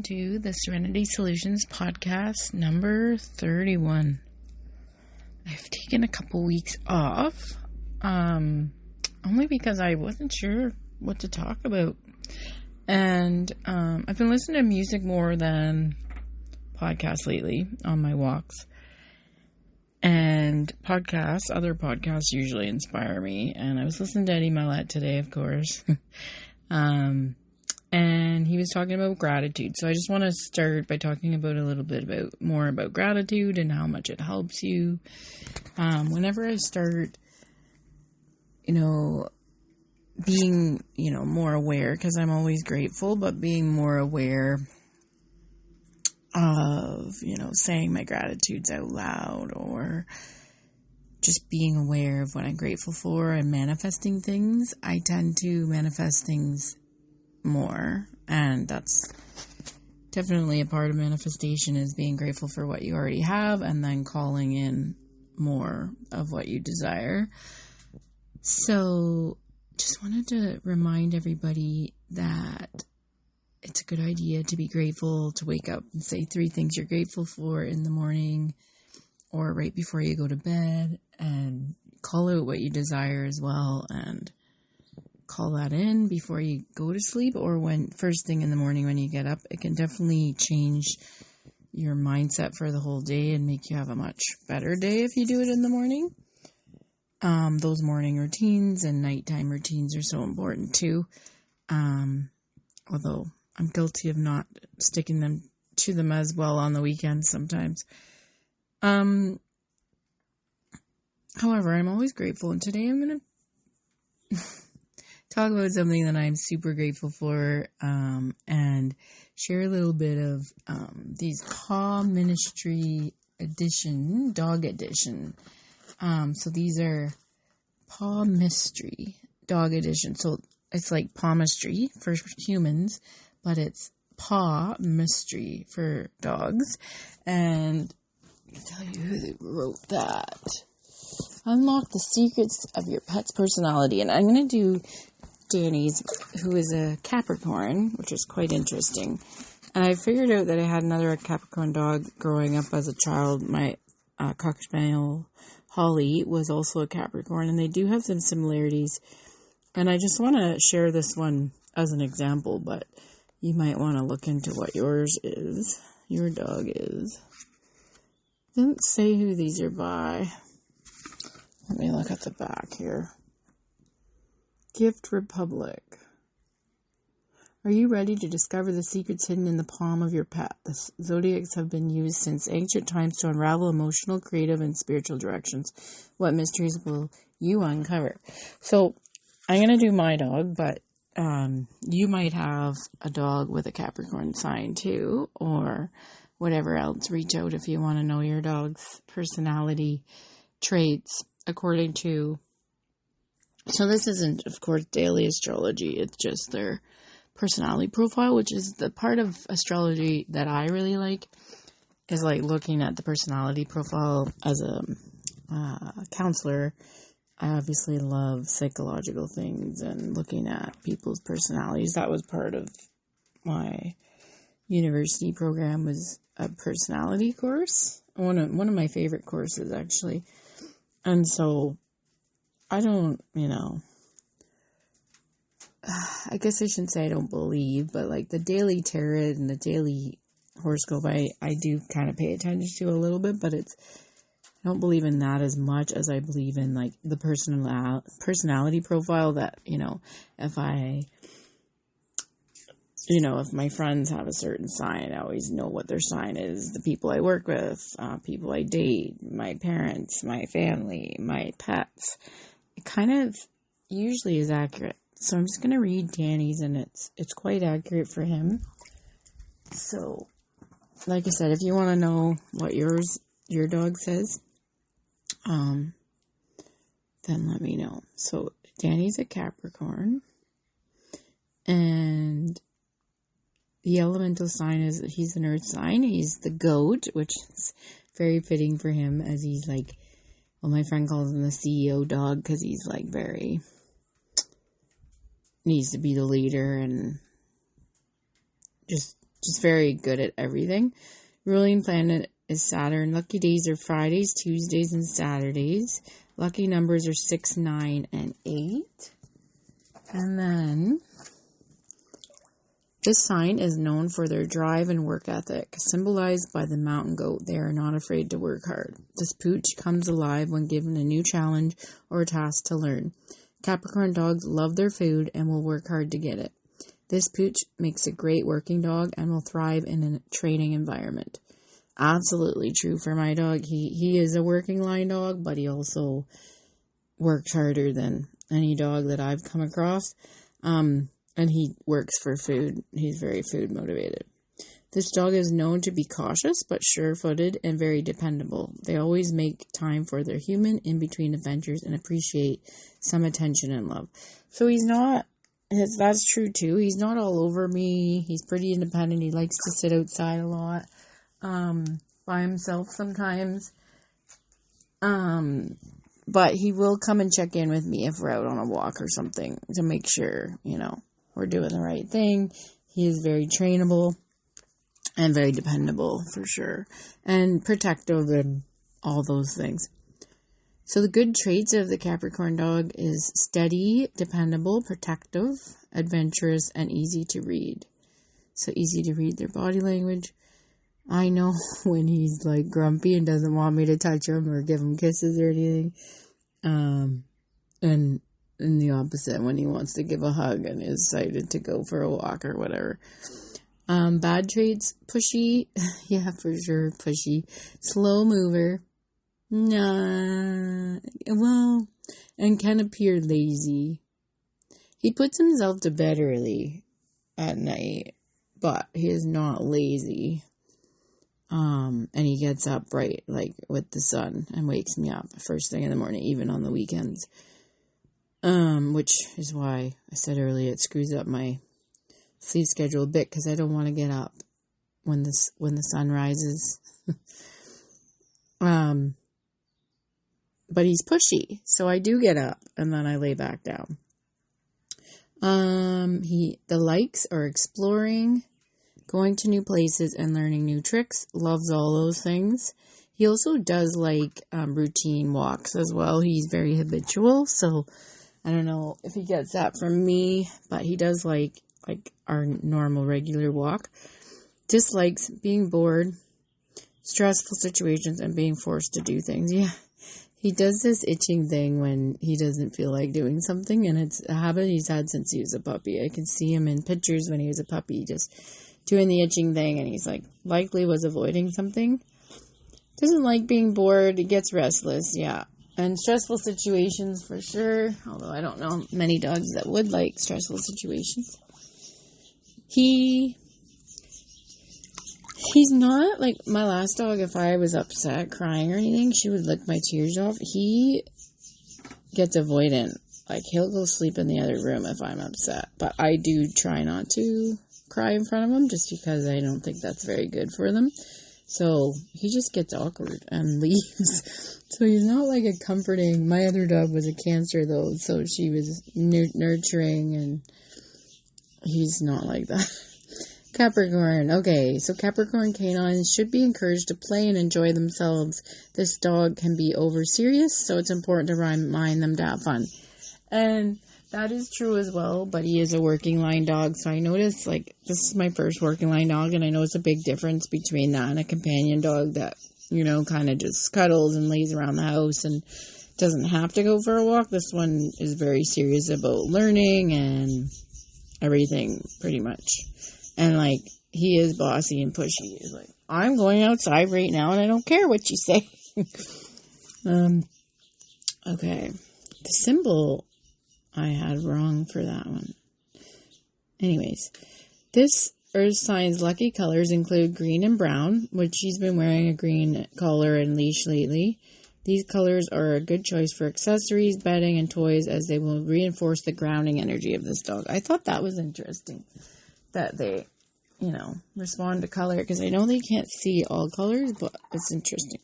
to the Serenity Solutions podcast number 31. I've taken a couple weeks off, only because I wasn't sure what to talk about. And I've been listening to music more than podcasts lately on my walks. And other podcasts usually inspire me. And I was listening to Eddie Millette today, of course. And he was talking about gratitude. So I just want to start by talking about a little bit more about gratitude and how much it helps you. Whenever I start, being, more aware, because I'm always grateful, but being more aware of, saying my gratitudes out loud, or just being aware of what I'm grateful for and manifesting things, I tend to manifest things more. And that's definitely a part of manifestation, is being grateful for what you already have and then calling in more of what you desire. So just wanted to remind everybody that it's a good idea to be grateful, to wake up and say 3 things you're grateful for in the morning or right before you go to bed, and call out what you desire as well, and call that in before you go to sleep or when first thing in the morning when you get up. It can definitely change your mindset for the whole day and make you have a much better day if you do it in the morning. Those morning routines and nighttime routines are so important too. Although I'm guilty of not sticking to them as well on the weekends sometimes. However, I'm always grateful, and today I'm going to talk about something that I'm super grateful for, and share a little bit of these Paw-Mistry edition, dog edition. So these are Paw-Mistry dog edition. So it's like Paw-Mistry for humans, but it's Paw-Mistry for dogs. And I'll tell you who wrote that. Unlock the secrets of your pet's personality. And I'm going to do Danny's, who is a Capricorn, which is quite interesting. And I figured out that I had another Capricorn dog growing up as a child. My Cocker Spaniel, Holly, was also a Capricorn, and they do have some similarities. And I just want to share this one as an example, but you might want to look into what your dog is. Doesn't say who these are by. Let me look at the back here. Gift Republic. Are you ready to discover the secrets hidden in the palm of your pet? The zodiacs have been used since ancient times to unravel emotional, creative, and spiritual directions. What mysteries will you uncover? So, I'm going to do my dog, but you might have a dog with a Capricorn sign too, or whatever else. Reach out if you want to know your dog's personality traits according to... So this isn't, of course, daily astrology. It's just their personality profile, which is the part of astrology that I really like, is like looking at the personality profile. As a counselor, I obviously love psychological things and looking at people's personalities. That was part of my university program, was a personality course. One of my favorite courses, actually. And so I don't, I guess I shouldn't say I don't believe, but like the daily tarot and the daily horoscope, I do kind of pay attention to a little bit, but I don't believe in that as much as I believe in like the personality profile that, if my friends have a certain sign, I always know what their sign is. The people I work with, people I date, my parents, my family, my pets. It kind of usually is accurate. So I'm just going to read Danny's, and it's quite accurate for him. So, like I said, if you want to know what your dog says, then let me know. So Danny's a Capricorn, and the elemental sign is, he's an earth sign. He's the goat, which is very fitting for him, as he's like, well, my friend calls him the CEO dog, because he's like very, needs to be the leader and just just very good at everything. Ruling planet is Saturn. Lucky days are Fridays, Tuesdays, and Saturdays. Lucky numbers are 6, 9, and 8. And then this sign is known for their drive and work ethic, symbolized by the mountain goat. They are not afraid to work hard. This pooch comes alive when given a new challenge or a task to learn. Capricorn dogs love their food and will work hard to get it. This pooch makes a great working dog and will thrive in a training environment. Absolutely true for my dog. He is a working line dog, but he also works harder than any dog that I've come across. And he works for food. He's very food motivated. This dog is known to be cautious, but sure-footed and very dependable. They always make time for their human in between adventures and appreciate some attention and love. So he's not, that's true too. He's not all over me. He's pretty independent. He likes to sit outside a lot, by himself sometimes. But he will come and check in with me if we're out on a walk or something to make sure, we're doing the right thing. He is very trainable and very dependable for sure, and protective and all those things. So the good traits of the Capricorn dog is steady, dependable, protective, adventurous, and easy to read. So easy to read their body language. I know when he's like grumpy and doesn't want me to touch him or give him kisses or anything. And in the opposite, when he wants to give a hug and is excited to go for a walk or whatever. Bad traits, pushy. Yeah, for sure, pushy. Slow mover. Nah. Well, and can appear lazy. He puts himself to bed early at night, but he is not lazy. And he gets up bright, like with the sun, and wakes me up first thing in the morning, even on the weekends. Which is why I said earlier it screws up my sleep schedule a bit, because I don't want to get up when the sun rises. But he's pushy, so I do get up and then I lay back down. The likes are exploring, going to new places, and learning new tricks. Loves all those things. He also does like routine walks as well. He's very habitual, so I don't know if he gets that from me, but he does like our normal regular walk. Dislikes being bored, stressful situations, and being forced to do things. Yeah, he does this itching thing when he doesn't feel like doing something, and it's a habit he's had since he was a puppy. I can see him in pictures when he was a puppy just doing the itching thing, and he's likely was avoiding something. Doesn't like being bored. He gets restless, yeah. And stressful situations for sure, although I don't know many dogs that would like stressful situations. He's not like my last dog. If I was upset, crying or anything, she would lick my tears off. He gets avoidant. Like, he'll go sleep in the other room if I'm upset. But I do try not to cry in front of him, just because I don't think that's very good for them. So he just gets awkward and leaves. So he's not like a comforting. My other dog was a Cancer though, so she was nurturing, and he's not like that. Capricorn. Okay, so Capricorn canines should be encouraged to play and enjoy themselves. This dog can be over serious, so it's important to remind them to have fun. And that is true as well, but he is a working line dog, so I noticed, this is my first working line dog, and I know it's a big difference between that and a companion dog that, kind of just cuddles and lays around the house and doesn't have to go for a walk. This one is very serious about learning and everything, pretty much. And, he is bossy and pushy. He's like, I'm going outside right now, and I don't care what you say. Okay. The symbol I had wrong for that one. Anyways, this Earth sign's lucky colors include green and brown, which she's been wearing a green collar and leash lately. These colors are a good choice for accessories, bedding, and toys, as they will reinforce the grounding energy of this dog. I thought that was interesting, that they, respond to color, because I know they can't see all colors, but it's interesting.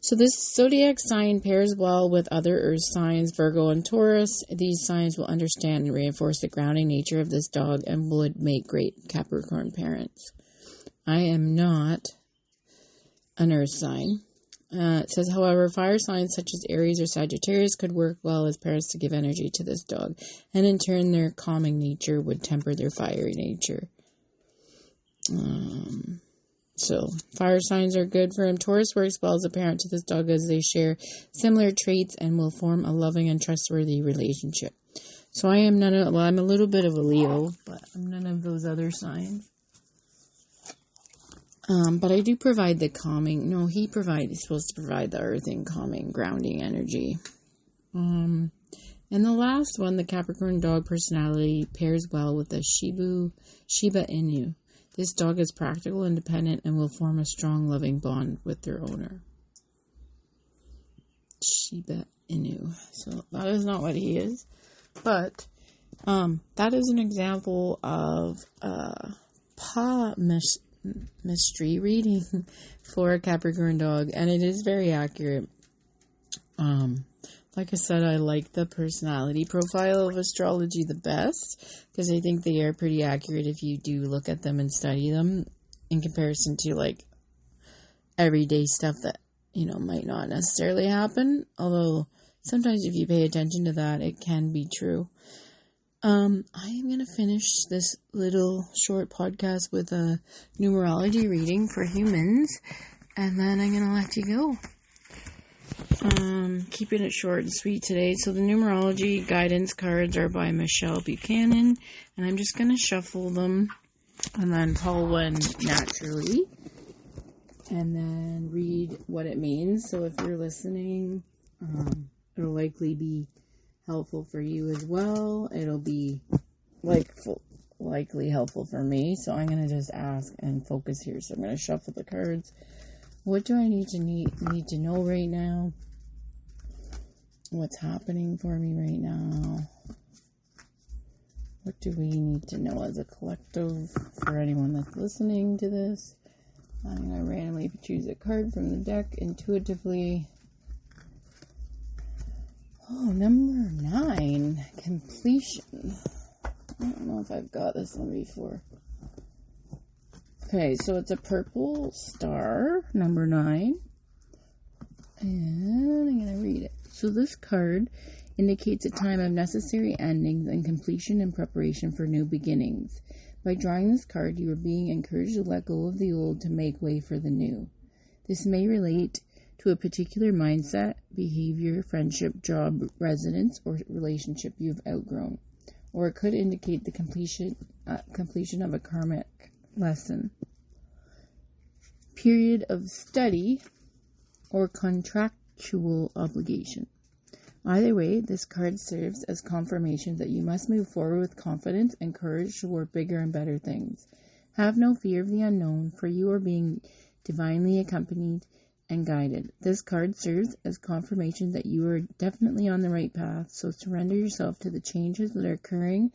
So this zodiac sign pairs well with other earth signs, Virgo and Taurus. These signs will understand and reinforce the grounding nature of this dog and would make great Capricorn parents. I am not an earth sign. It says, however, fire signs such as Aries or Sagittarius could work well as parents to give energy to this dog, and in turn their calming nature would temper their fiery nature. So, fire signs are good for him. Taurus works well as a parent to this dog as they share similar traits and will form a loving and trustworthy relationship. So I am I'm a little bit of a Leo, but I'm none of those other signs. But I do provide the calming, he's supposed to provide the earthing, calming, grounding energy. And the last one, the Capricorn dog personality pairs well with the Shiba Inu. This dog is practical, independent, and will form a strong, loving bond with their owner. Shiba Inu. So that is not what he is. But that is an example of Paw-Mistry reading for a Capricorn dog. And it is very accurate. Like I said, I like the personality profile of astrology the best because I think they are pretty accurate if you do look at them and study them in comparison to like everyday stuff that, might not necessarily happen. Although sometimes if you pay attention to that, it can be true. I am going to finish this little short podcast with a numerology reading for humans, and then I'm going to let you go. Keeping it short and sweet today. So the numerology guidance cards are by Michelle Buchanan, and I'm just going to shuffle them and then pull one naturally and then read what it means. So if you're listening, it'll likely be helpful for you as well. It'll be likely helpful for me. So I'm going to just ask and focus here. So I'm going to shuffle the cards. What do I need to know right now? What's happening for me right now? What do we need to know as a collective for anyone that's listening to this? I'm going to randomly choose a card from the deck intuitively. Oh, number 9, completion. I don't know if I've got this one before. Okay, so it's a purple star, number 9. And I'm going to read it. So this card indicates a time of necessary endings and completion in preparation for new beginnings. By drawing this card, you are being encouraged to let go of the old to make way for the new. This may relate to a particular mindset, behavior, friendship, job, residence, or relationship you've outgrown. Or it could indicate the completion of a karmic lesson, period of study, or contractual obligation. Either way, this card serves as confirmation that you must move forward with confidence and courage toward bigger and better things. Have no fear of the unknown, for you are being divinely accompanied and guided. This card serves as confirmation that you are definitely on the right path, so surrender yourself to the changes that are occurring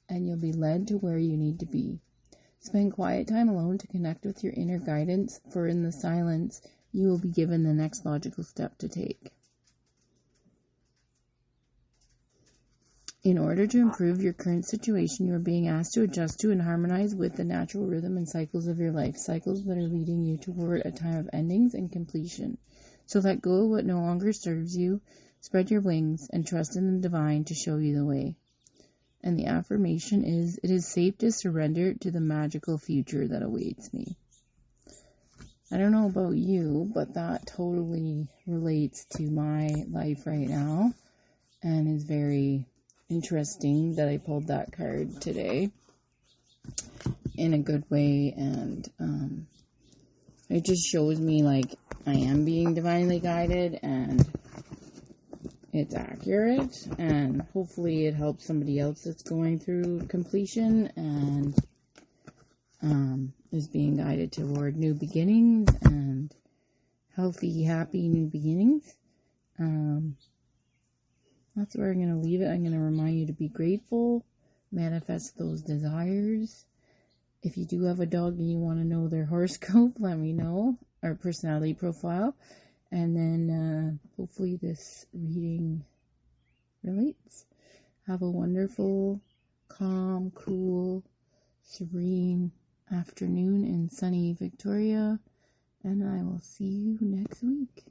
and you'll be led to where you need to be. Spend quiet time alone to connect with your inner guidance, for in the silence, you will be given the next logical step to take. In order to improve your current situation, you are being asked to adjust to and harmonize with the natural rhythm and cycles of your life, cycles that are leading you toward a time of endings and completion. So let go of what no longer serves you, spread your wings, and trust in the divine to show you the way. And the affirmation is, it is safe to surrender to the magical future that awaits me. I don't know about you, but that totally relates to my life right now and is very interesting that I pulled that card today in a good way, and it just shows me like I am being divinely guided and it's accurate, and hopefully it helps somebody else that's going through completion and is being guided toward new beginnings and healthy, happy new beginnings. That's where I'm going to leave it. I'm going to remind you to be grateful, manifest those desires. If you do have a dog and you want to know their horoscope, let me know, or personality profile. And then hopefully this reading relates. Have a wonderful, calm, cool, serene afternoon in sunny Victoria. And I will see you next week.